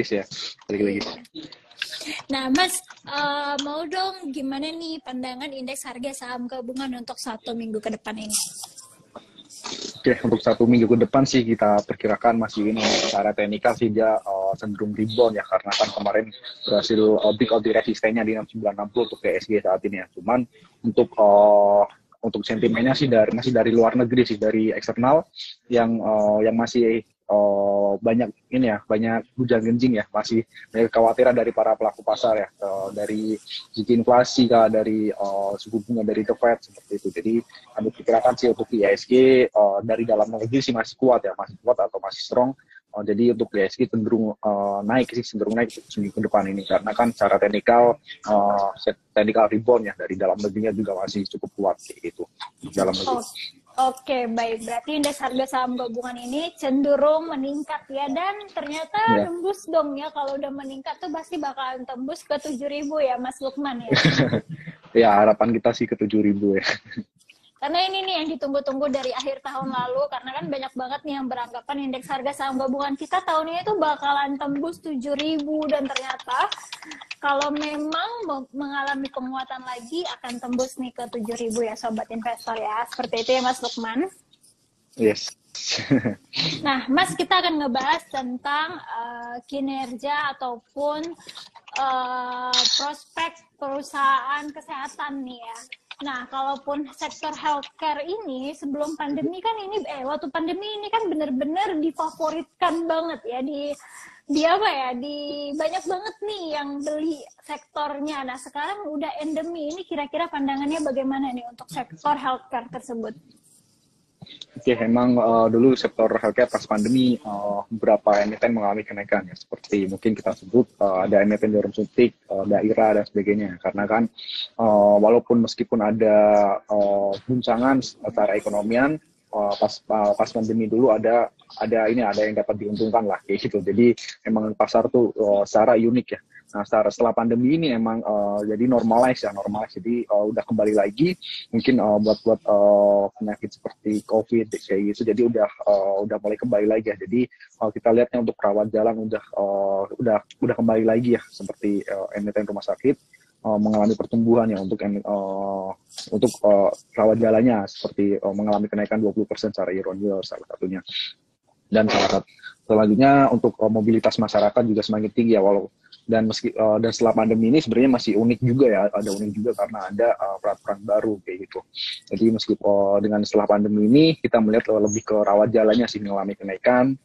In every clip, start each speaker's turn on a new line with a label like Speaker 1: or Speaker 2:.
Speaker 1: ya, balik lagi.
Speaker 2: Nah, Mas, mau dong gimana nih pandangan indeks harga saham gabungan untuk 1 minggu ke depan ini?
Speaker 1: Oke, untuk 1 minggu ke depan sih kita perkirakan masih ini secara teknikal sih dia cenderung rebound ya, karena kan kemarin berhasil break out di resistennya di 6960 untuk IHSG saat ini ya. Cuman untuk sentimennya sih masih dari luar negeri sih, dari eksternal yang masih banyak ini ya, banyak gunjang-genjing ya, masih banyak kekhawatiran dari para pelaku pasar ya, dari segi inflasi kah, dari suku bunga dari The Fed seperti itu. Jadi kami perkirakan sih untuk IHSG dari dalam negeri sih masih kuat ya, masih kuat atau masih strong. Jadi untuk IHSG cenderung naik seminggu ke depan ini, karena kan secara teknikal rebound ya dari dalam negerinya juga masih cukup kuat gitu dalam negeri.
Speaker 2: Oke, baik. Berarti indeks harga saham gabungan ini cenderung meningkat ya, dan ternyata tembus dong ya. Kalau udah meningkat tuh pasti bakalan tembus ke 7.000 ya, Mas Lukman ya.
Speaker 1: Ya, harapan kita sih ke 7.000 ya.
Speaker 2: Karena ini nih yang ditunggu-tunggu dari akhir tahun lalu, karena kan banyak banget nih yang beranggapan indeks harga saham gabungan kita tahun ini tuh bakalan tembus 7.000, dan ternyata kalau memang mengalami penguatan lagi akan tembus nih ke 7.000 ya sobat investor ya. Seperti itu ya Mas Lukman.
Speaker 1: Yes.
Speaker 2: Nah, Mas, kita akan ngebahas tentang kinerja ataupun prospek perusahaan kesehatan nih ya. Nah, kalaupun sektor healthcare ini sebelum pandemi kan ini waktu pandemi ini kan benar-benar difavoritkan banget ya, di banyak banget nih yang beli sektornya. Nah, sekarang udah endemi, ini kira-kira pandangannya bagaimana nih untuk sektor healthcare tersebut?
Speaker 1: Oke, emang dulu sektor healthcare pas pandemi beberapa emiten mengalami kenaikan ya, seperti mungkin kita sebut ada emiten jarum suntik, daerah dan sebagainya. Karena kan walaupun meskipun ada guncangan secara ekonomian, pas pandemi dulu ada yang dapat diuntungkan lah kayak gitu. Jadi emang pasar tuh secara unik ya. Nah, setelah pandemi ini emang jadi normalize. Jadi udah kembali lagi mungkin buat penyakit seperti COVID kayak gitu. Jadi udah mulai kembali lagi ya. Jadi kita lihatnya untuk rawat jalan udah kembali lagi ya, seperti emiten rumah sakit mengalami pertumbuhan ya untuk rawat jalannya, seperti mengalami kenaikan 20% secara year on year salah satunya. Dan selanjutnya untuk mobilitas masyarakat juga semakin tinggi ya, dan setelah pandemi ini sebenarnya masih unik juga ya, ada unik juga karena ada peraturan baru kayak gitu. Jadi meskipun dengan setelah pandemi ini kita melihat lebih ke rawat jalannya sih mengalami kenaikan,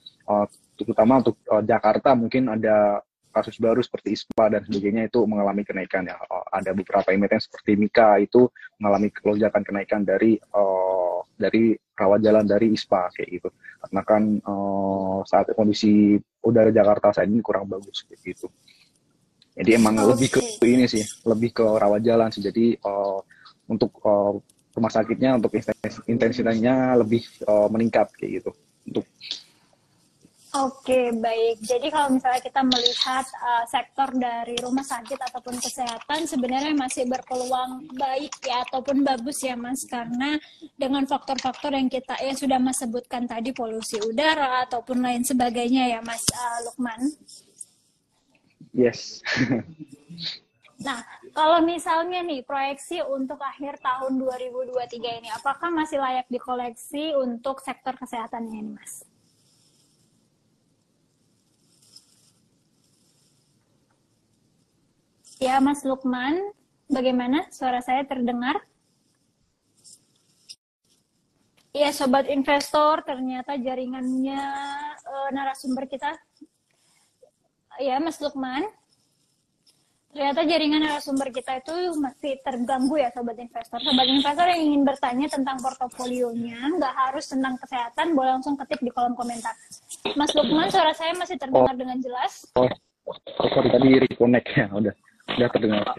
Speaker 1: terutama untuk Jakarta mungkin ada kasus baru seperti ISPA dan sebagainya itu mengalami kenaikan ya. Ada beberapa emiten seperti Mika itu mengalami lonjakan kenaikan dari rawat jalan dari ISPA kayak gitu. Karena kan saat kondisi udara Jakarta saat ini kurang bagus kayak gitu. Jadi emang lebih ke ini sih, lebih ke rawat jalan sih. Jadi untuk rumah sakitnya, untuk intensitasnya lebih meningkat kayak gitu.
Speaker 2: Oke, baik. Jadi kalau misalnya kita melihat sektor dari rumah sakit ataupun kesehatan sebenarnya masih berpeluang baik ya ataupun bagus ya Mas, karena dengan faktor-faktor yang sudah Mas sebutkan tadi, polusi udara ataupun lain sebagainya ya Mas Lukman.
Speaker 1: Yes.
Speaker 2: Nah, kalau misalnya nih proyeksi untuk akhir tahun 2023 ini, apakah masih layak dikoleksi untuk sektor kesehatannya ini Mas? Ya, Mas Lukman, bagaimana? Suara saya terdengar? Ya, sobat investor, ternyata jaringannya narasumber kita. Ya, Mas Lukman. Ternyata jaringan narasumber kita itu masih terganggu ya, sobat investor. Sobat investor yang ingin bertanya tentang portofolionya, nggak harus tentang kesehatan, boleh langsung ketik di kolom komentar. Mas Lukman, suara saya masih terdengar dengan jelas?
Speaker 1: Sorry, tadi reconnect ya, udah terdengar.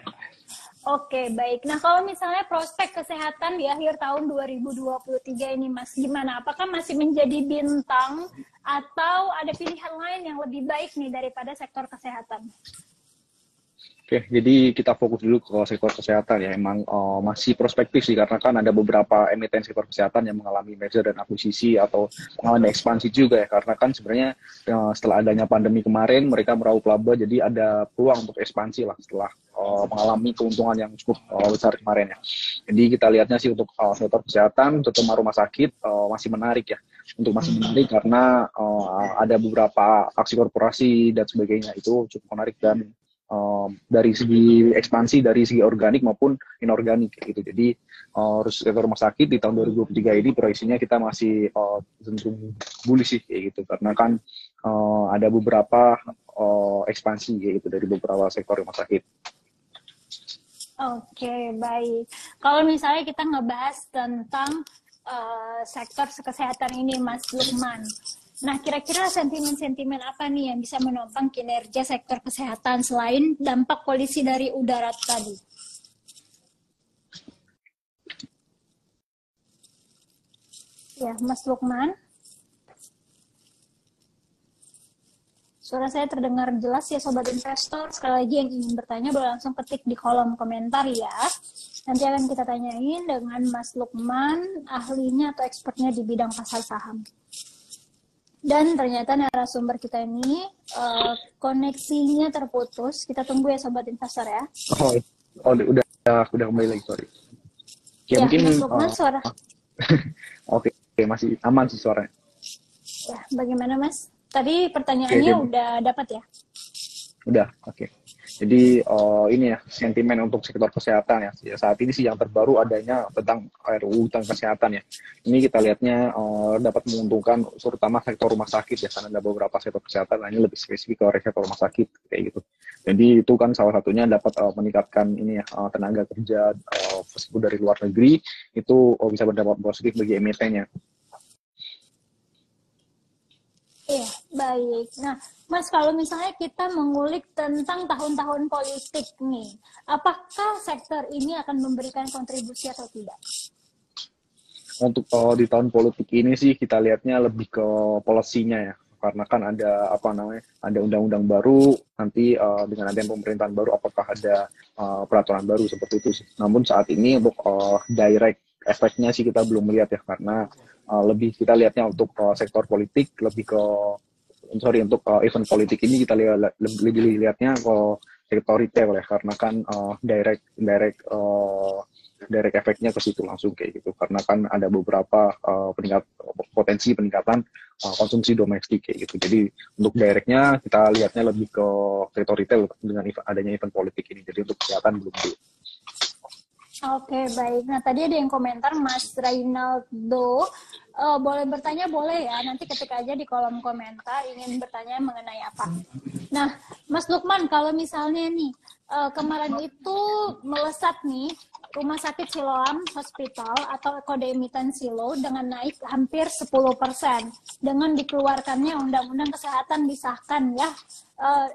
Speaker 2: Oke, baik. Nah, kalau misalnya prospek kesehatan di akhir tahun 2023 ini, Mas, gimana? Apakah masih menjadi bintang atau ada pilihan lain yang lebih baik nih daripada sektor kesehatan?
Speaker 1: Oke, jadi kita fokus dulu ke sektor kesehatan ya. Emang masih prospektif sih karena kan ada beberapa emiten sektor kesehatan yang mengalami merger dan akuisisi atau mengalami ekspansi juga ya. Karena kan sebenarnya setelah adanya pandemi kemarin mereka meraup laba, jadi ada peluang untuk ekspansi lah setelah mengalami keuntungan yang cukup besar kemarin ya. Jadi kita lihatnya sih untuk sektor kesehatan, terutama rumah sakit masih menarik ya. Untuk masih menarik karena ada beberapa aksi korporasi dan sebagainya itu cukup menarik dan dari segi ekspansi, dari segi organik maupun inorganik gitu. Jadi sektor rumah sakit di tahun 2023 ini proyeksinya kita masih cenderung bullish sih kayak gitu karena kan ada beberapa ekspansi kayak gitu dari beberapa sektor rumah sakit.
Speaker 2: Oke, baik. Kalau misalnya kita ngebahas tentang sektor kesehatan ini, Mas Lukman. Nah, kira-kira sentimen-sentimen apa nih yang bisa menopang kinerja sektor kesehatan selain dampak polusi dari udara tadi? Ya, Mas Lukman. Suara saya terdengar jelas ya Sobat Investor. Sekali lagi yang ingin bertanya boleh langsung ketik di kolom komentar ya. Nanti akan kita tanyain dengan Mas Lukman, ahlinya atau expertnya di bidang pasar saham. Dan ternyata narasumber kita ini koneksinya terputus. Kita tunggu ya Sobat Investor ya.
Speaker 1: Udah kembali lagi, sorry.
Speaker 2: Ya, mungkin Mas Lukman suara.
Speaker 1: Oke, masih aman sih suaranya.
Speaker 2: Ya, bagaimana Mas? Tadi pertanyaannya udah dapat ya?
Speaker 1: Udah, oke. Jadi ini ya sentimen untuk sektor kesehatan ya. Saat ini sih yang terbaru adanya tentang RUU tentang kesehatan ya. Ini kita lihatnya dapat menguntungkan terutama sektor rumah sakit ya karena ada beberapa sektor kesehatan, ini lebih spesifik ke sektor rumah sakit kayak gitu. Jadi itu kan salah satunya dapat meningkatkan ini ya tenaga kerja meskipun dari luar negeri itu bisa berdampak positif bagi emitennya.
Speaker 2: Iya, baik. Nah, Mas, kalau misalnya kita mengulik tentang tahun-tahun politik nih, apakah sektor ini akan memberikan kontribusi atau tidak?
Speaker 1: Untuk di tahun politik ini sih kita lihatnya lebih ke polisinya ya, karena kan ada ada undang-undang baru nanti dengan adanya pemerintahan baru, apakah ada peraturan baru seperti itu sih. Namun saat ini untuk direct efeknya sih kita belum melihat ya, karena lebih kita lihatnya untuk sektor politik lebih ke untuk event politik ini kita lebih lihatnya ke sektor retail ya, karena kan direct efeknya ke situ langsung kayak gitu, karena kan ada beberapa potensi peningkatan konsumsi domestik kayak gitu. Jadi untuk directnya kita lihatnya lebih ke sektor retail dengan adanya event politik ini. Jadi untuk kesehatan belum.
Speaker 2: Oke, baik. Nah, tadi ada yang komentar Mas Reynaldo. Boleh bertanya, boleh ya. Nanti ketik aja di kolom komentar ingin bertanya mengenai apa. Nah, Mas Lukman, kalau misalnya nih, kemarin itu melesat nih, Rumah Sakit Siloam Hospital atau kode emiten Silo dengan naik hampir 10% dengan dikeluarkannya Undang-Undang Kesehatan disahkan ya.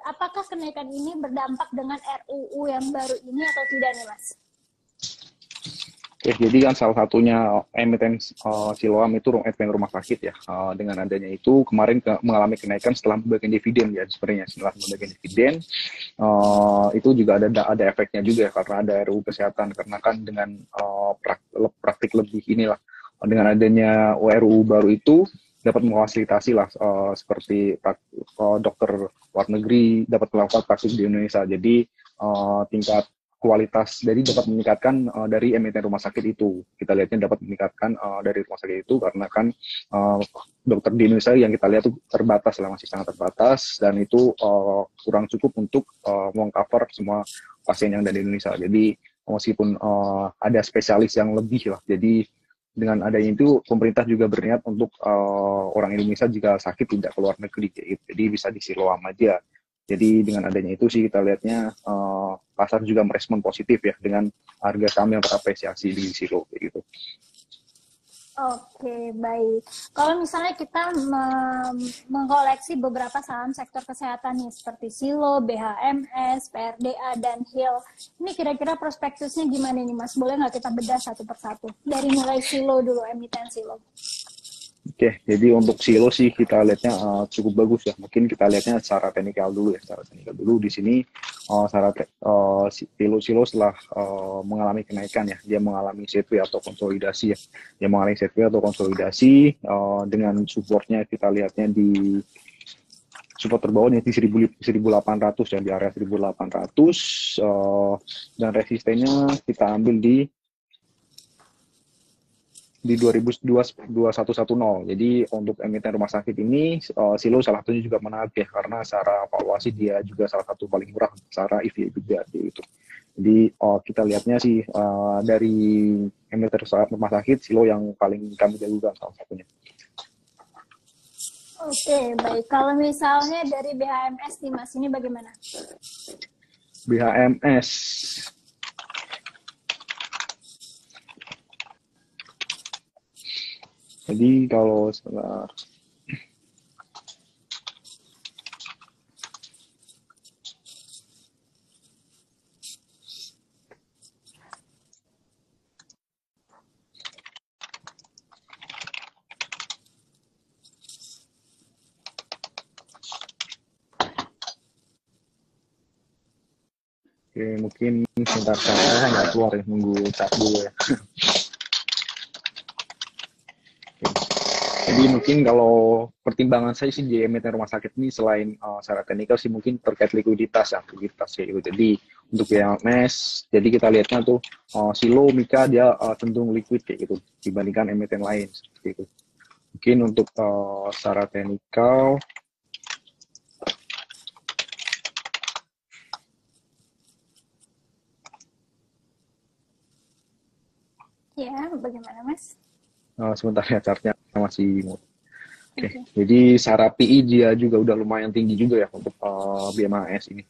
Speaker 2: Apakah kenaikan ini berdampak dengan RUU yang baru ini atau tidak nih, Mas?
Speaker 1: Oke, jadi kan salah satunya emiten Siloam itu emiten rumah sakit ya. Dengan adanya itu kemarin mengalami kenaikan setelah pembagian dividen ya, sebenarnya setelah pembagian dividen itu juga ada efeknya juga karena ada RUU kesehatan, karena kan dengan praktik lebih inilah dengan adanya RUU baru itu dapat memfasilitasi lah seperti dokter luar negeri dapat melakukan praktik di Indonesia. Jadi tingkat kualitas dari dapat meningkatkan dari emiten rumah sakit itu. Kita lihatnya dapat meningkatkan dari rumah sakit itu karena kan dokter di Indonesia yang kita lihat itu terbatas lah, masih sangat terbatas, dan itu kurang cukup untuk meng-cover semua pasien yang dari Indonesia. Jadi meskipun ada spesialis yang lebih lah, jadi dengan adanya itu pemerintah juga berniat untuk orang Indonesia jika sakit tidak keluar negeri, jadi bisa di Siloam aja. Jadi dengan adanya itu sih kita lihatnya pasar juga merespon positif ya dengan harga saham yang terapresiasi di Silo gitu.
Speaker 2: Oke, baik. Kalau misalnya kita mengkoleksi beberapa saham sektor kesehatan nih seperti Silo, BHMS, PRDA, dan Hill, ini kira-kira prospektusnya gimana nih Mas? Boleh nggak kita bedah satu persatu? Dari mulai Silo dulu, emiten Silo.
Speaker 1: Oke, jadi untuk Silo sih kita lihatnya cukup bagus ya. Mungkin kita lihatnya secara teknikal dulu ya. Secara teknikal dulu di sini Silo setelah mengalami kenaikan ya, dia mengalami sideways atau konsolidasi ya, dia mengalami sideways atau konsolidasi dengan supportnya kita lihatnya di support terbawahnya di 1800 ya, di area 1800 dan resistennya kita ambil di 2110. Jadi untuk emiten rumah sakit ini Silo salah satunya juga menarik ya, karena secara valuasi dia juga salah satu paling murah secara EV/EBITDA gitu. Jadi kita lihatnya sih dari emiten rumah sakit Silo yang paling kami jagokan salah satunya.
Speaker 2: Oke, baik. Kalau misalnya dari BHMS nih Mas, ini bagaimana?
Speaker 1: BHMS. Jadi kalau sebentar. Oke, mungkin sebentar saya nggak keluar ya, nunggu chat dulu ya. Jadi mungkin kalau pertimbangan saya sih di emiten rumah sakit ini selain secara teknikal sih mungkin terkait likuiditas ya, likuiditas kayak gitu. Jadi untuk BHMS, jadi kita lihatnya tuh Silo, Mika dia cenderung liquid kayak gitu dibandingkan emiten lain seperti itu. Mungkin untuk secara teknikal
Speaker 2: Ya, bagaimana Mas?
Speaker 1: sebentar ya, chartnya masih Oke. Jadi secara PI dia juga udah lumayan tinggi juga ya untuk BMAS ini.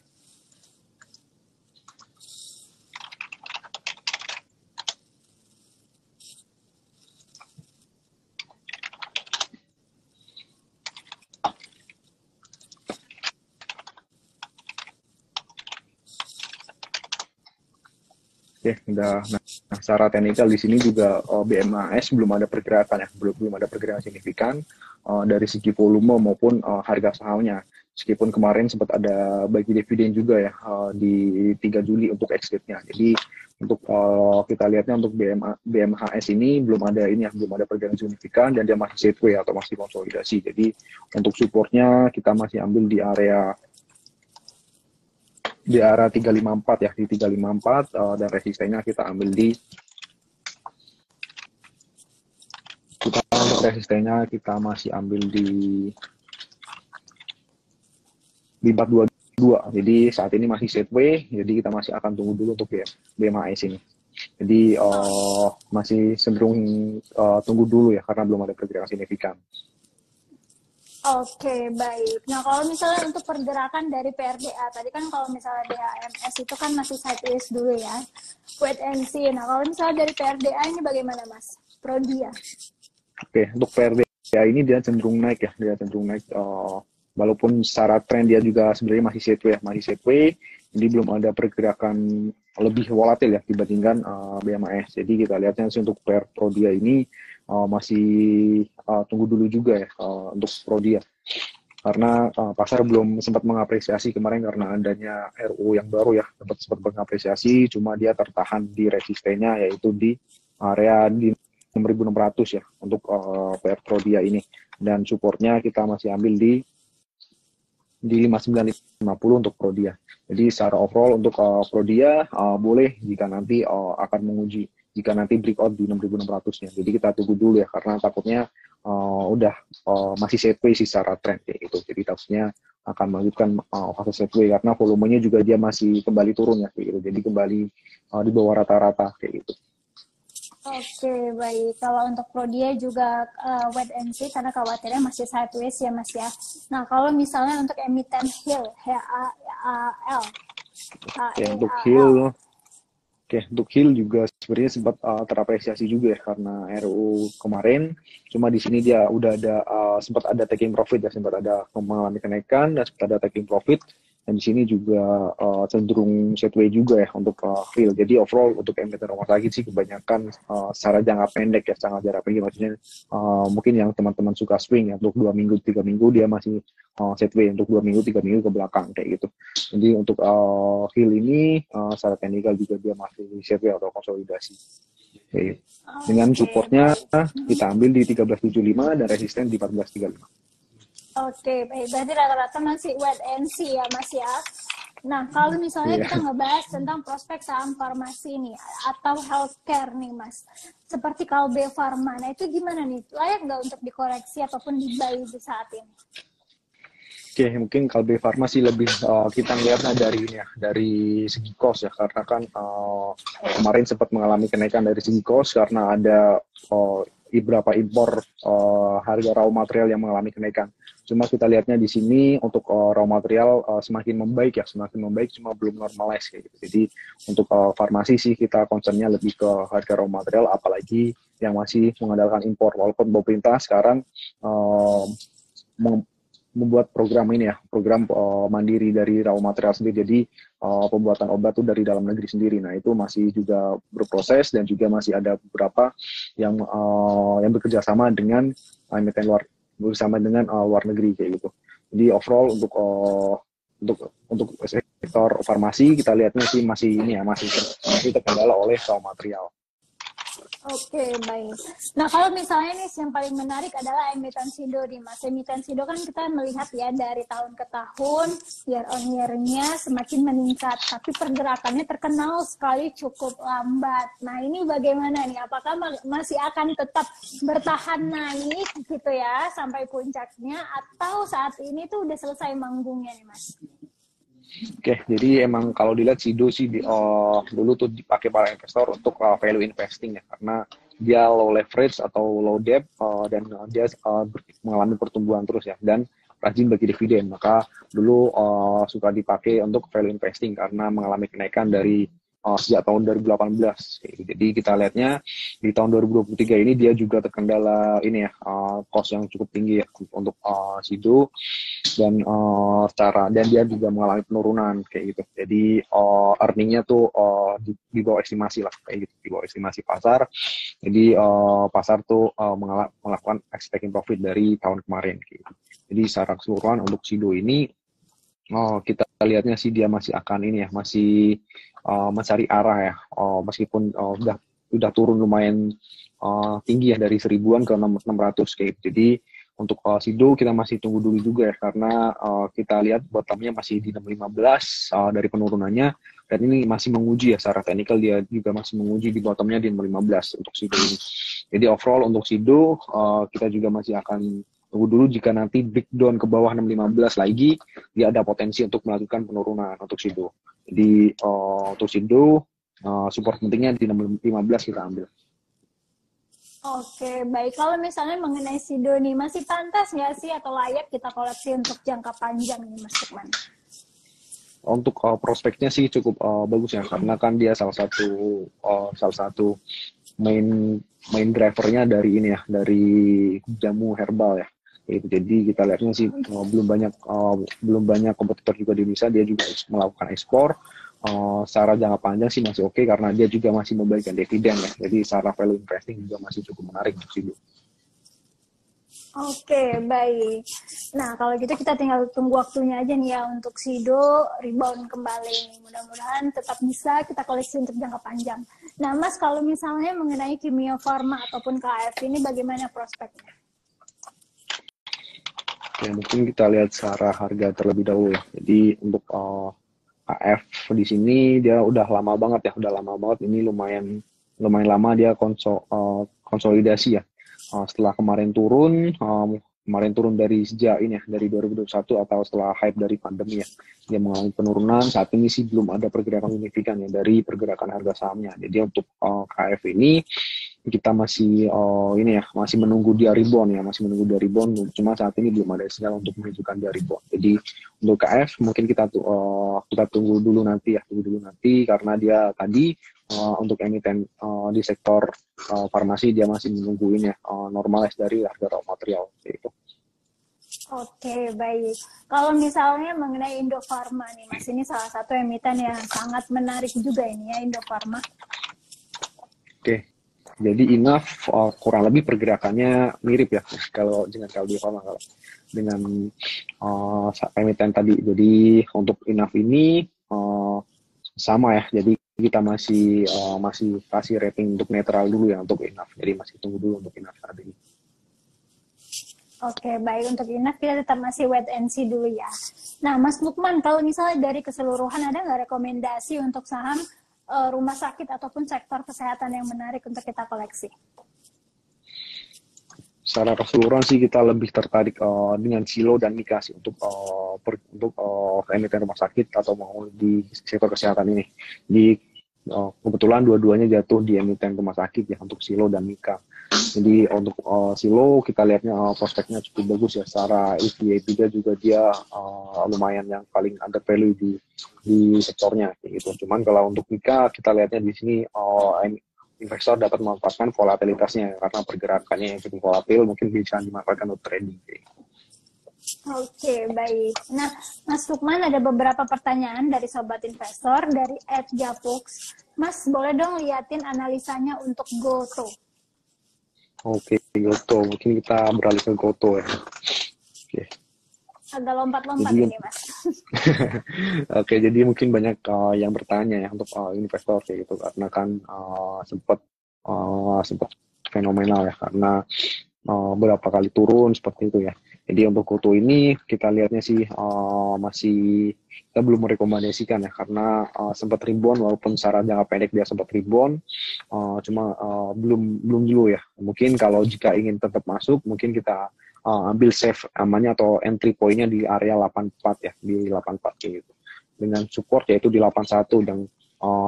Speaker 1: Oke, udah. Nah, secara teknikal di sini juga BMAS belum ada pergerakan ya, belum ada pergerakan signifikan dari segi volume maupun harga sahamnya. Meskipun kemarin sempat ada bagi dividen juga ya di 3 Juli untuk exit-nya. Jadi untuk kita lihatnya untuk BMHS ini belum ada pergerakan signifikan dan dia masih sideways atau masih konsolidasi. Jadi untuk supportnya kita masih ambil di area 354 ya, di 354 dan resistennya kita ambil di untuk resistennya kita masih ambil di 422. Jadi saat ini masih sideways, jadi kita masih akan tunggu dulu untuk BMAS ini. Jadi masih cenderung tunggu dulu ya, karena belum ada pergerakan signifikan.
Speaker 2: Oke, baik. Nah, kalau misalnya untuk pergerakan dari PRDA, tadi kan kalau misalnya BHMS itu kan masih sideways dulu ya, wait and see. Nah, kalau misalnya dari PRDA ini bagaimana, Mas? Prodia.
Speaker 1: Oke, untuk PRDA ini dia cenderung naik ya, walaupun secara tren dia juga sebenarnya masih sideways, jadi belum ada pergerakan lebih volatil ya dibandingkan BMAS. Jadi kita lihatnya sih untuk Prodia ini masih tunggu dulu juga ya untuk Prodia, karena pasar belum sempat mengapresiasi kemarin karena adanya RUU yang baru ya, sempat mengapresiasi, cuma dia tertahan di resistennya yaitu di area di 6.600 ya untuk PR Prodia ini, dan supportnya kita masih ambil di 5950 untuk Prodia. Jadi secara overall untuk Prodia boleh jika nanti akan menguji, jika nanti breakout di 6.600-nya. Jadi kita tunggu dulu ya, karena takutnya masih sideways secara trend kayak gitu. Jadi takutnya akan melanjutkan fase sideways karena volumenya juga dia masih kembali turun ya kayak gitu. Jadi kembali di bawah rata-rata kayak gitu.
Speaker 2: Oke, baik. Kalau untuk Prodia juga wait and see karena khawatirnya masih sideways ya, Mas ya. Nah, kalau misalnya untuk emiten HIL, HAL.
Speaker 1: Untuk HIL juga sebenarnya sempat terapresiasi juga ya karena RUU kemarin. Cuma di sini dia udah ada sempat ada taking profit ya, sempat ada mengalami kenaikan dan sempat ada taking profit. dan di sini juga cenderung sideways juga ya untuk real. Jadi overall untuk emiten rumah sakit sih kebanyakan secara jangka pendek ya, secara jarak pendek maksudnya mungkin yang teman-teman suka swing ya, untuk 2 minggu 3 minggu dia masih sideways, untuk 2 minggu 3 minggu ke belakang kayak gitu. Jadi untuk real ini secara teknikal juga dia masih sideways atau konsolidasi. Okay. Dengan supportnya kita ambil di 1375 dan resisten di 1435.
Speaker 2: Oke, baik. Berarti rata-rata masih wait and see ya, Mas ya. Nah, kalau misalnya kita ngebahas tentang prospek saham farmasi nih, atau healthcare nih, Mas. Seperti Kalbe Farma, nah itu gimana nih? Layak nggak untuk dikoreksi ataupun dibuy di saat ini?
Speaker 1: Oke, mungkin Kalbe Farma sih lebih kita ngelihatnya dari ini ya, dari segi cost ya, karena kan kemarin sempat mengalami kenaikan dari segi cost karena ada beberapa impor harga raw material yang mengalami kenaikan. Cuma kita lihatnya di sini untuk raw material semakin membaik ya, semakin membaik, cuma belum normalize kayak gitu. Jadi untuk farmasi sih kita concernnya lebih ke harga raw material, apalagi yang masih mengandalkan impor. Walaupun pemerintah sekarang membuat program ini ya, program mandiri dari raw material sendiri. Jadi pembuatan obat itu dari dalam negeri sendiri. Nah itu masih juga berproses dan juga masih ada beberapa yang bekerja sama dengan emiten luar negeri kayak gitu. Jadi overall untuk sektor farmasi kita lihatnya sih masih terkendala oleh raw material.
Speaker 2: Oke, baik. Nah, kalau misalnya nih yang paling menarik adalah emiten SIDO nih, Mas. Emiten SIDO kan kita melihat ya dari tahun ke tahun, year on year-nya semakin meningkat, tapi pergerakannya terkenal sekali cukup lambat. Nah, ini bagaimana nih? Apakah masih akan tetap bertahan naik gitu ya sampai puncaknya, atau saat ini tuh udah selesai manggungnya nih, Mas?
Speaker 1: Oke, jadi emang kalau dilihat SIDO sih dulu tuh dipakai para investor untuk value investing ya, karena dia low leverage atau low debt dan dia mengalami pertumbuhan terus ya, dan rajin bagi dividen. Maka dulu suka dipakai untuk value investing karena mengalami kenaikan dari sejak tahun 2018. Jadi kita lihatnya di tahun 2023 ini dia juga terkendala ini ya, cost yang cukup tinggi ya untuk SIDO, dan dia juga mengalami penurunan kayak gitu. Jadi earningnya tuh di bawah estimasi lah kayak gitu, di bawah estimasi pasar. Jadi pasar tuh melakukan expecting profit dari tahun kemarin kayak gitu. Jadi secara keseluruhan untuk SIDO ini kita lihatnya sih dia masih akan ini ya, masih mencari arah ya, meskipun udah turun lumayan tinggi ya dari 1000-an ke 600 kayak gitu. Jadi untuk SIDO kita masih tunggu dulu juga ya, karena kita lihat bottomnya masih di 615 dari penurunannya, dan ini masih menguji ya secara teknikal, dia juga masih menguji di bottomnya di 615 untuk SIDO ini. Jadi overall untuk SIDO kita juga masih akan tunggu dulu, jika nanti breakdown ke bawah 615 lagi, dia ada potensi untuk melakukan penurunan untuk SIDO. Jadi untuk SIDO support pentingnya di 615 kita ambil.
Speaker 2: Oke, baik. Kalau misalnya mengenai SIDO nih, masih pantas nggak sih atau layak kita koleksi untuk jangka panjang nih, Mas Lukman?
Speaker 1: Untuk prospeknya sih cukup bagus ya, karena kan dia salah satu main drivernya dari ini ya, dari jamu herbal ya. Jadi kita lihatnya sih belum banyak kompetitor juga di Indonesia, dia juga melakukan ekspor. Secara jangka panjang sih masih oke, karena dia juga masih memberikan dividen ya. Jadi secara value investing juga masih cukup menarik untuk SIDO.
Speaker 2: Oke, baik. Nah, kalau gitu kita tinggal tunggu waktunya aja nih ya untuk SIDO rebound kembali. Mudah-mudahan tetap bisa kita koleksi untuk jangka panjang. Nah, Mas, kalau misalnya mengenai Kimia Farma ataupun KF ini bagaimana prospeknya?
Speaker 1: Ya, mungkin kita lihat secara harga terlebih dahulu ya. Jadi untuk KF di sini dia udah lama banget. Ini lumayan lama dia konsolidasi ya. Setelah kemarin turun dari sejak ini ya, dari 2021 atau setelah hype dari pandemi ya, dia mengalami penurunan. Saat ini sih belum ada pergerakan signifikan ya dari pergerakan harga sahamnya. Jadi untuk KF ini kita masih masih menunggu dia rebound. Cuma saat ini belum ada sinyal untuk menunjukkan dia rebound. Jadi untuk KF mungkin kita tunggu dulu nanti karena dia tadi untuk emiten di sektor farmasi dia masih menunggu ini ya, normalize dari harga raw material gitu.
Speaker 2: Oke, baik. Kalau misalnya mengenai Indofarma nih, Mas, ini salah satu emiten yang sangat menarik juga ini ya, Indofarma.
Speaker 1: Oke, jadi INAF kurang lebih pergerakannya mirip ya kalau dengan Kaldi Pharma kalau dengan emiten tadi. Jadi untuk INAF ini sama ya. Jadi kita masih kasih rating untuk netral dulu ya untuk INAF. Jadi masih tunggu dulu untuk INAF saat ini.
Speaker 2: Oke, baik. Untuk INAF kita tetap masih wait and see dulu ya. Nah, Mas Lukman, kalau misalnya dari keseluruhan ada nggak rekomendasi untuk saham rumah sakit ataupun sektor kesehatan yang menarik untuk kita koleksi?
Speaker 1: Secara keseluruhan sih kita lebih tertarik dengan Silo dan Mika sih untuk emiten rumah sakit atau mau di sektor kesehatan ini. Kebetulan dua-duanya jatuh di emiten rumah sakit ya untuk Silo dan Mika. Jadi untuk Silo kita lihatnya prospeknya cukup bagus ya, secara EV/EBITDA juga dia lumayan yang paling under value di sektornya gitu. Cuman kalau untuk Mika kita lihatnya di sini investor dapat memanfaatkan volatilitasnya karena pergerakannya yang cukup volatil, mungkin bisa dimanfaatkan untuk trading.
Speaker 2: Oke, baik. Nah, Mas Lukman, ada beberapa pertanyaan dari sobat investor dari @japux. Mas, boleh dong liatin analisanya untuk GoTo?
Speaker 1: Oke, GoTo. Mungkin kita beralih ke GoTo ya. Oke.
Speaker 2: Agak lompat-lompat ini, Mas.
Speaker 1: Oke, jadi mungkin banyak yang bertanya ya untuk investor kayak gitu karena kan sempat fenomenal ya karena beberapa kali turun seperti itu ya. Jadi untuk GoTo ini kita lihatnya sih masih kita belum merekomendasikan ya karena sempat rebound walaupun secara jangka pendek dia sempat rebound, cuma belum dulu ya. Mungkin kalau jika ingin tetap masuk mungkin kita ambil safe amannya atau entry point-nya di area 84 ya, di 84 gitu. Dengan support yaitu di 81 dan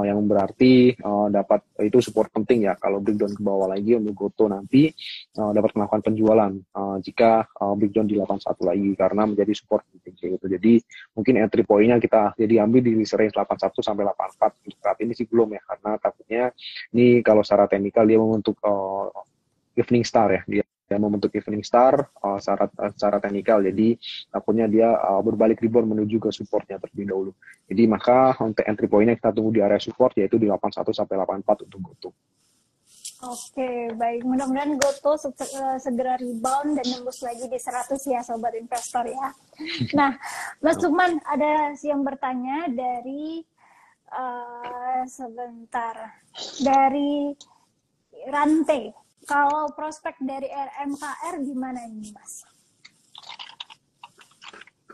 Speaker 1: yang berarti dapat itu support penting ya kalau breakdown ke bawah lagi untuk GoTo nanti dapat melakukan penjualan jika breakdown di 81 lagi karena menjadi support penting gitu. Jadi mungkin entry point-nya kita jadi ambil di range 81 sampai 84 untuk saat ini sih belum ya karena takutnya ini kalau secara teknikal dia membentuk evening star ya, dia membentuk evening star secara teknikal, jadi takutnya dia berbalik rebound menuju ke supportnya terlebih dahulu. Jadi maka untuk entry point-nya kita tunggu di area support yaitu di 81 sampai 84 untuk GoTo.
Speaker 2: Oke, baik. Mudah-mudahan GoTo segera rebound dan nembus lagi di 100 ya, sobat investor ya. Nah, Mas Lukman, ada yang bertanya dari dari Rante. Kalau prospek dari RMKR gimana ini, Mas?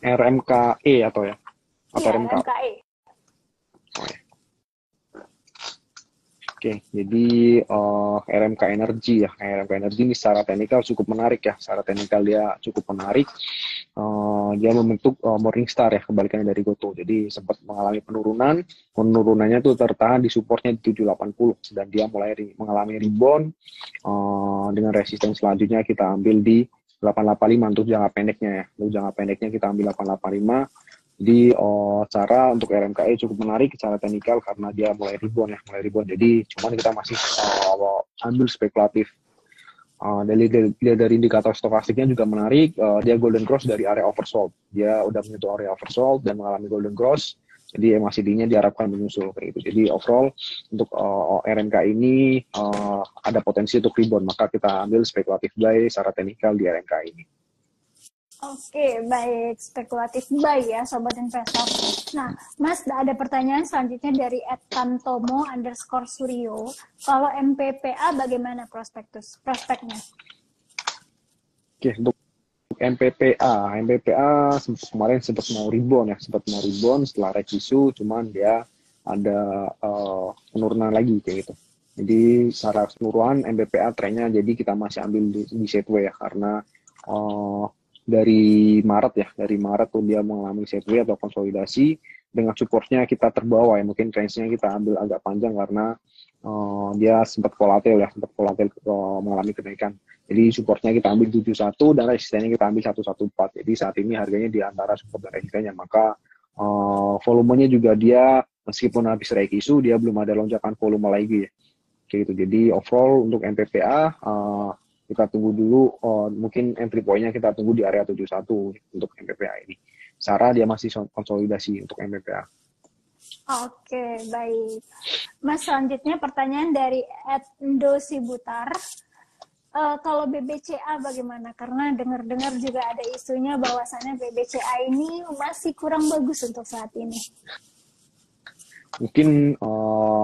Speaker 1: RMKE atau ya? Atau
Speaker 2: ya,
Speaker 1: RMKE?
Speaker 2: RMKE.
Speaker 1: Oh, ya. Oke, jadi RMK Energy ya. RMK Energy ini secara teknikal cukup menarik ya. Secara teknikal dia cukup menarik. Dia membentuk Morningstar ya, kebalikannya dari GoTo. Jadi sempat mengalami penurunan. Penurunannya tuh tertahan di supportnya di 780 dan dia mulai mengalami rebound dengan resisten selanjutnya kita ambil di 885 untuk jangka pendeknya ya. Untuk jangka pendeknya kita ambil 885. Jadi cara untuk RMKE cukup menarik secara teknikal karena dia mulai rebound. Jadi cuman kita masih ambil spekulatif. Dari indikator stokastiknya juga menarik. Dia golden cross dari area oversold. Dia udah menyentuh area oversold dan mengalami golden cross. Jadi MACD-nya diharapkan menyusul kayak gitu. Jadi overall untuk RMK ini ada potensi untuk rebound. Maka kita ambil spekulatif buy secara teknikal di RMK ini.
Speaker 2: Oke, baik. Spekulatif buy ya, sobat investor. Nah, Mas, ada pertanyaan selanjutnya dari @tantomo_suryo. Kalau MPPA bagaimana prospeknya?
Speaker 1: Oke, untuk MPPA kemarin sempat mau rebound setelah rekisu, cuman dia ada penurunan lagi kayak gitu. Jadi secara keseluruhan MPPA trennya jadi kita masih ambil di sideways ya karena dari Maret tuh dia mengalami sideways atau konsolidasi dengan supportnya kita terbawa ya, mungkin range-nya kita ambil agak panjang karena dia sempat volatil mengalami kenaikan. Jadi supportnya kita ambil 71 dan resistennya kita ambil 114. Jadi saat ini harganya di antara support dan resistennya, maka volumenya juga dia meskipun habis rekisu dia belum ada lonjakan volume lagi ya. Kayak gitu. Jadi overall untuk MPPA kita tunggu dulu, mungkin entry point-nya kita tunggu di area 71 untuk MPPA ini. Sarah dia masih konsolidasi untuk MPPA.
Speaker 2: Oke, baik. Mas, selanjutnya pertanyaan dari Endo Sibutar. Kalau BBCA bagaimana? Karena dengar-dengar juga ada isunya bahwasannya BBCA ini masih kurang bagus untuk saat ini.
Speaker 1: Mungkin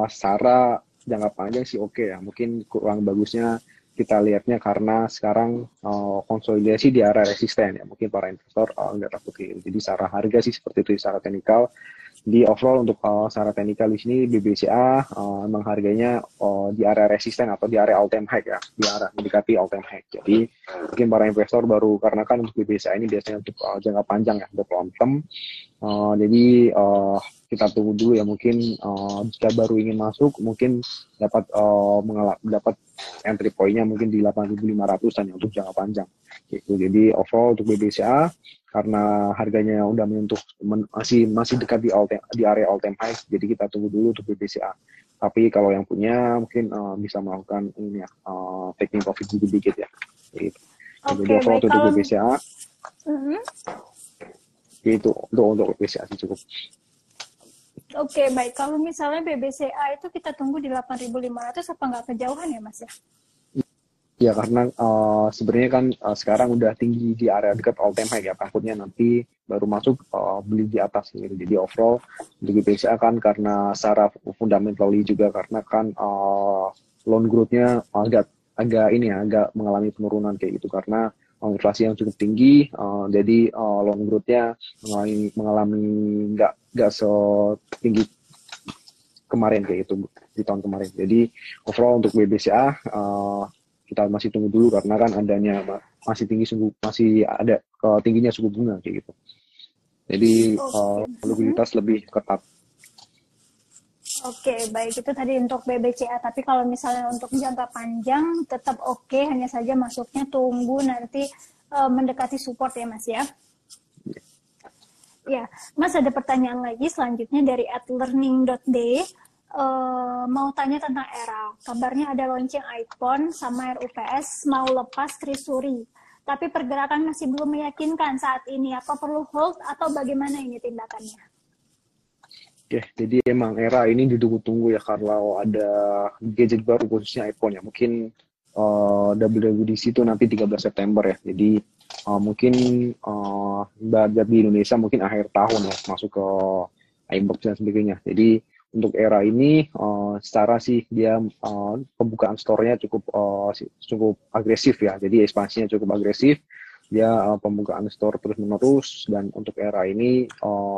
Speaker 1: Sarah jangka panjang sih oke ya. Mungkin kurang bagusnya kita lihatnya karena sekarang konsolidasi di area resisten ya. Mungkin para investor nggak takut gitu. Jadi secara harga sih seperti itu secara teknikal. Di overall untuk secara teknikal di sini BBCA emang harganya di area resisten atau di area all time high ya, di area mendekati all time high. Jadi mungkin para investor baru karena kan untuk BBCA ini biasanya untuk jangka panjang ya, untuk long term. Jadi kita tunggu dulu ya, mungkin jika baru ingin masuk mungkin dapat dapat entry point-nya mungkin di 8.500-an ya untuk jangka panjang gitu. Jadi overall untuk BBCA karena harganya udah menyentuh masih dekat di area all time high, jadi kita tunggu dulu untuk BBCA. Tapi kalau yang punya mungkin bisa melakukan ini ya, taking profit dikit ya gitu. Jadi overall untuk BBCA itu untuk BBCA sih cukup.
Speaker 2: Oke, baik. Kalau misalnya BBCA itu kita tunggu di 8.500 apa nggak kejauhan ya, Mas ya?
Speaker 1: Ya, karena sebenarnya kan sekarang udah tinggi di area dekat all time high ya. Takutnya nanti baru masuk beli di atas gitu. Jadi overall untuk BBCA kan karena secara fundamentally juga karena kan loan growth-nya agak mengalami penurunan kayak gitu karena inflasi yang cukup tinggi, jadi loan growth-nya mengalami nggak setinggi kemarin kayak itu di tahun kemarin. Jadi overall untuk BBCA kita masih tunggu dulu karena kan adanya masih ada tingginya suku bunga kayak gitu. Jadi likuiditas lebih ketat.
Speaker 2: Oke, baik, itu tadi untuk BBCA. Tapi kalau misalnya untuk jangka panjang tetap oke, hanya saja masuknya tunggu nanti mendekati support ya, Mas ya. Ya, Mas, ada pertanyaan lagi selanjutnya dari @learning.day. Mau tanya tentang ERA. Kabarnya ada launching iPhone sama RUPS mau lepas Trisuri. Tapi pergerakan masih belum meyakinkan saat ini. Apa perlu hold atau bagaimana ini tindakannya?
Speaker 1: Oke, jadi emang ERA ini ditunggu-tunggu ya karena ada gadget baru khususnya iPhone ya. Mungkin WWDC itu nanti 13 September ya. Jadi mungkin budget di Indonesia mungkin akhir tahun ya, masuk ke iBox dan sebagainya. Jadi untuk ERA ini secara sih dia pembukaan store-nya cukup agresif ya. Jadi ekspansinya cukup agresif. Dia pembukaan store terus-menerus, dan untuk ERA ini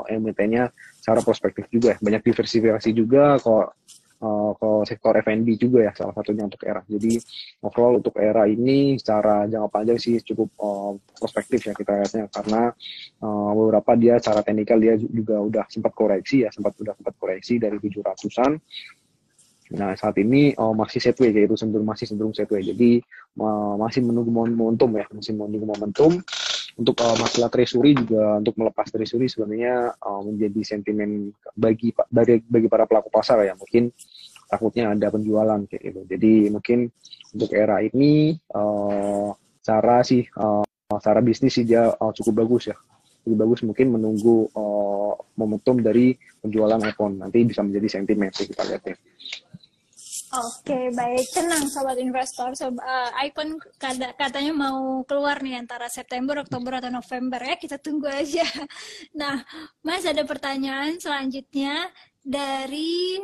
Speaker 1: emitennya secara prospektif juga ya. Banyak diversifikasi juga ke sektor F&B juga ya, salah satunya untuk ERA. Jadi overall untuk ERA ini secara jangka panjang sih cukup prospektif ya kita lihatnya, karena beberapa dia secara teknikal dia juga udah sempat koreksi dari 700-an. Nah, saat ini masih sideways, yaitu masih cenderung sideways. Jadi masih menunggu momentum. Untuk masalah treasury juga, untuk melepas treasury sebenarnya menjadi sentimen bagi para pelaku pasar ya. Mungkin takutnya ada penjualan kayak gitu. Jadi mungkin untuk era ini cara bisnis sih dia cukup bagus ya. Lebih bagus mungkin menunggu momentum dari penjualan iPhone. Nanti bisa menjadi sentimen sih kita lihatnya.
Speaker 2: Oke, baik. Tenang Sobat Investor. iPhone katanya mau keluar nih antara September, Oktober, atau November ya. Kita tunggu aja. Nah, Mas, ada pertanyaan selanjutnya dari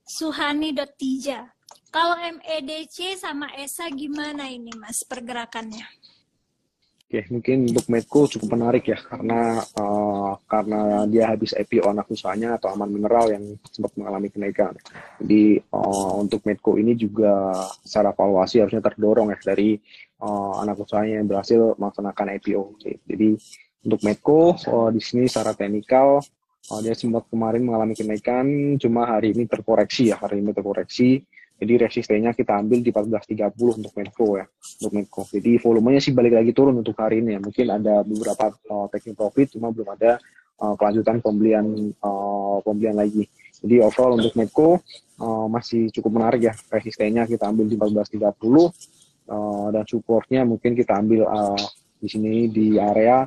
Speaker 2: @suhani.tija. Kalau MEDC sama ESA gimana ini, Mas, pergerakannya?
Speaker 1: Oke, mungkin untuk Medco cukup menarik ya, karena dia habis IPO anak usahanya atau Aman Mineral yang sempat mengalami kenaikan. Jadi untuk Medco ini juga secara valuasi harusnya terdorong ya dari anak usahanya yang berhasil melaksanakan IPO. Jadi untuk Medco di sini secara teknikal dia sempat kemarin mengalami kenaikan, cuma hari ini terkoreksi. Jadi resistennya kita ambil di 14.30 untuk Medco ya, Jadi volumenya sih balik lagi turun untuk hari ini ya. Mungkin ada beberapa taking profit, cuma belum ada kelanjutan pembelian lagi. Jadi overall untuk Medco masih cukup menarik ya. Resistennya kita ambil di 14.30. dan supportnya mungkin kita ambil di sini di area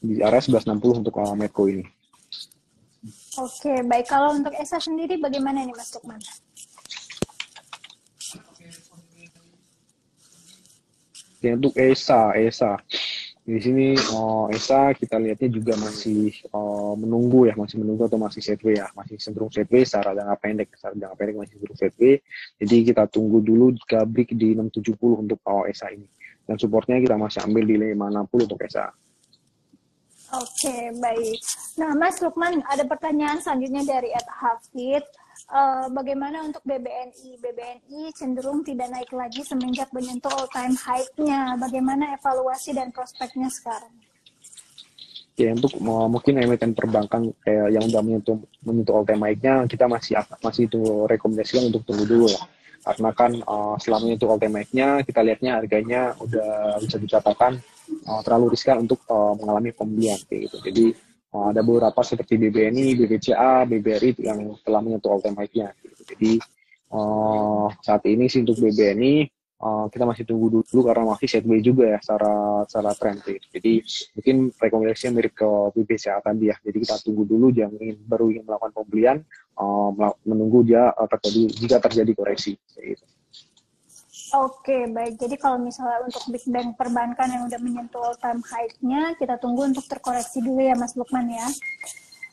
Speaker 1: 1160 untuk Medco ini.
Speaker 2: Oke, baik. Kalau untuk ESA sendiri bagaimana nih Mas Lukman?
Speaker 1: Oke, untuk ESA di sini ESA kita lihatnya juga masih menunggu atau masih sideways ya, masih cenderung sideways secara jangka pendek masih cenderung sideways. Jadi kita tunggu dulu jika break di 670 untuk ESA ini. Dan supportnya kita masih ambil di 560 untuk ESA.
Speaker 2: Oke, baik. Nah, Mas Lukman, ada pertanyaan selanjutnya dari Ed Hafid. Bagaimana untuk BBNI? BBNI cenderung tidak naik lagi semenjak menyentuh all-time high-nya. Bagaimana evaluasi dan prospeknya sekarang?
Speaker 1: Oke, untuk mungkin emiten perbankan kayak yang udah menyentuh all-time high-nya, kita masih itu rekomendasikan untuk tunggu dulu ya. Karena kan selama itu all-time high-nya, kita lihatnya harganya udah bisa dikatakan terlalu riskan untuk mengalami pembelian kayak gitu. Jadi ada beberapa seperti BBNI, BBCA, BBRI yang telah menyentuh all-time high-nya. Gitu. Jadi saat ini sih untuk BBNI kita masih tunggu dulu karena masih sideways juga ya secara tren. Gitu. Jadi mungkin rekomendasinya mirip ke BBCA tadi ya. Jadi kita tunggu dulu, baru ingin melakukan pembelian, menunggu dia jika terjadi koreksi. Kayak gitu.
Speaker 2: Oke, baik. Jadi kalau misalnya untuk big bank perbankan yang udah menyentuh all-time high-nya, kita tunggu untuk terkoreksi dulu ya Mas Lukman ya.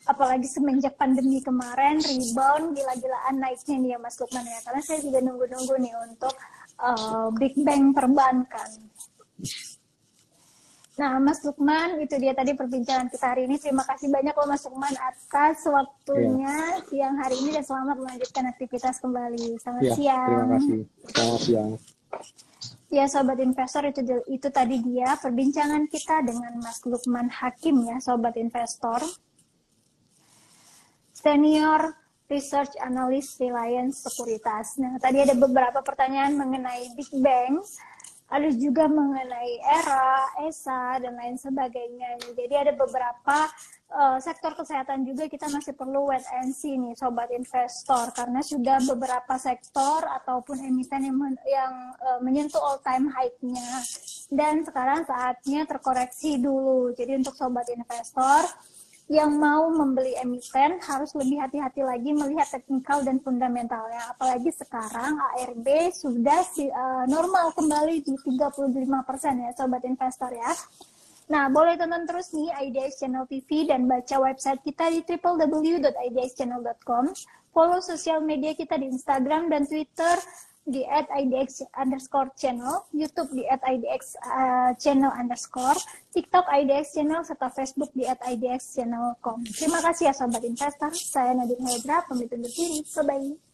Speaker 2: Apalagi semenjak pandemi kemarin, rebound gila-gilaan naiknya nih ya Mas Lukman ya. Karena saya juga nunggu-nunggu nih untuk big bank perbankan. Nah, Mas Lukman, itu dia tadi perbincangan kita hari ini. Terima kasih banyak loh Mas Lukman atas waktunya siang hari ini dan selamat melanjutkan aktivitas kembali. Selamat siang.
Speaker 1: Terima kasih. Selamat siang.
Speaker 2: Ya, Sobat Investor, itu tadi dia perbincangan kita dengan Mas Lukman Hakim ya, Sobat Investor. Senior Research Analyst Reliance Sekuritas. Nah, tadi ada beberapa pertanyaan mengenai Big Bang. Ada juga mengenai ERA, ESA, dan lain sebagainya. Jadi ada beberapa sektor kesehatan juga kita masih perlu wait and see nih Sobat Investor. Karena sudah beberapa sektor ataupun emiten yang menyentuh all time high-nya. Dan sekarang saatnya terkoreksi dulu. Jadi untuk Sobat Investor yang mau membeli emiten harus lebih hati-hati lagi melihat teknikal dan fundamentalnya. Apalagi sekarang ARB sudah normal kembali di 35% ya Sobat Investor ya. Nah, boleh tonton terus nih IDX Channel TV dan baca website kita di www.idxchannel.com. Follow sosial media kita di Instagram dan Twitter di @idx_channel, YouTube di @idx_channel_, TikTok IDX Channel, serta Facebook di @idxchannel.com. Terima kasih ya Sobat Investor. Saya Nadine Hedra, pamit undur diri. Bye-bye.